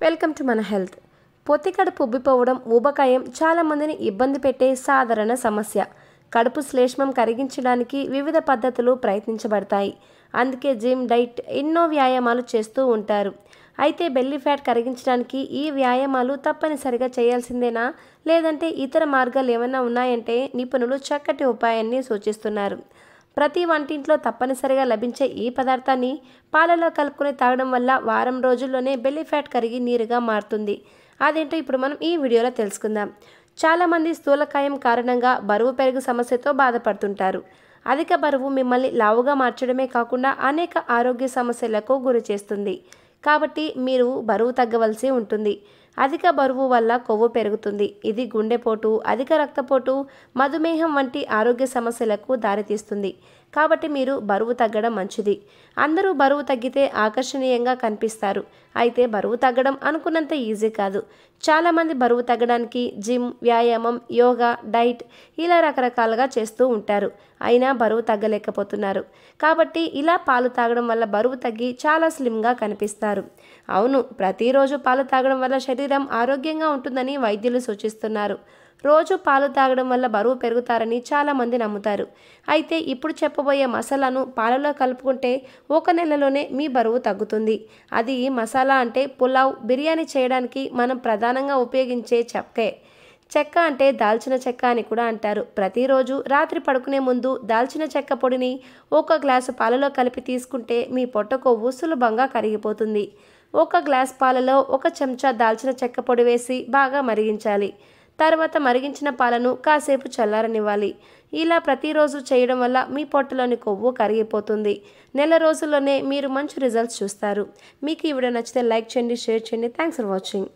Welcome to మన health. పొత్తి కడుపు ఉబ్బిపోవడం, ఊబకాయం చాలామందిని ఇబ్బంది పెట్టే సాధారణ సమస్య. కడుపు శ్లేష్మం కరిగించడానికి వివిధ పద్ధతులు ప్రయత్నించబడతాయి. అందుకే జిమ్, డైట్ ఎన్నో వ్యాయామాలు చేస్తూ ఉంటారు. అయితే బెల్లీ ఫ్యాట్ కరిగించడానికి ఈ వ్యాయామాలు తప్పనిసరిగా చేయాల్సిందేనా, లేదంటే ఇతర మార్గాలు ఏమైనా ఉన్నాయంటే నిపుణులు చక్కటి ఉపాయాన్ని సూచిస్తున్నారు. ప్రతి వంటింట్లో తప్పనిసరిగా లభించే ఈ పదార్థాన్ని పాలలో కలుపుకొని తాగడం వల్ల వారం రోజుల్లోనే బెల్లీ ఫ్యాట్ కరిగి నీరుగా మారుతుంది. అదేంటో ఇప్పుడు మనం ఈ వీడియోలో తెలుసుకుందాం. చాలామంది స్థూలకాయం కారణంగా బరువు పెరుగు సమస్యతో బాధపడుతుంటారు. అధిక బరువు మిమ్మల్ని లావుగా మార్చడమే కాకుండా అనేక ఆరోగ్య సమస్యలకు గురి చేస్తుంది. కాబట్టి మీరు బరువు తగ్గవలసి ఉంటుంది. అధిక బరువు వల్ల కొవ్వు పెరుగుతుంది. ఇది గుండెపోటు, అధిక రక్తపోటు, మధుమేహం వంటి ఆరోగ్య సమస్యలకు దారితీస్తుంది. కాబట్టి మీరు బరువు తగ్గడం మంచిది. అందరూ బరువు తగ్గితే ఆకర్షణీయంగా కనిపిస్తారు. అయితే బరువు తగ్గడం అనుకున్నంత ఈజీ కాదు. చాలామంది బరువు తగ్గడానికి జిమ్, వ్యాయామం, యోగా, డైట్ ఇలా రకరకాలుగా చేస్తూ ఉంటారు. అయినా బరువు తగ్గలేకపోతున్నారు. కాబట్టి ఇలా పాలు తాగడం వల్ల బరువు తగ్గి చాలా స్లిమ్గా కనిపిస్తారు. అవును, ప్రతిరోజు పాలు తాగడం వల్ల శరీరం ఆరోగ్యంగా ఉంటుందని వైద్యులు సూచిస్తున్నారు. రోజు పాలు తాగడం వల్ల బరువు పెరుగుతారని చాలామంది నమ్ముతారు. అయితే ఇప్పుడు చెప్పబోయే మసాలాను పాలలో కలుపుకుంటే 1 నెలలోనే మీ బరువు తగ్గుతుంది. అది మసాలా అంటే పులావ్, బిర్యానీ చేయడానికి మనం ప్రధానంగా ఉపయోగించే చెక్కే. చెక్క అంటే దాల్చిన చెక్క అని కూడా అంటారు. ప్రతిరోజు రాత్రి పడుకునే ముందు దాల్చిన చెక్క పొడిని 1 గ్లాసు పాలలో కలిపి తీసుకుంటే మీ పొట్ట కొవ్వు సులభంగా కరిగిపోతుంది. 1 గ్లాస్ పాలలో 1 చెంచా దాల్చిన చెక్క పొడి వేసి బాగా మరిగించాలి. తర్వాత మరిగించిన పాలను కాసేపు చల్లారనివ్వాలి. ఇలా ప్రతిరోజు చేయడం వల్ల మీ పొట్టలోని కొవ్వు కరిగిపోతుంది. నెల రోజుల్లోనే మీరు మంచి రిజల్ట్స్ చూస్తారు. మీకు ఈ వీడియో నచ్చితే లైక్ చేయండి, షేర్ చేయండి. Thanks for watching.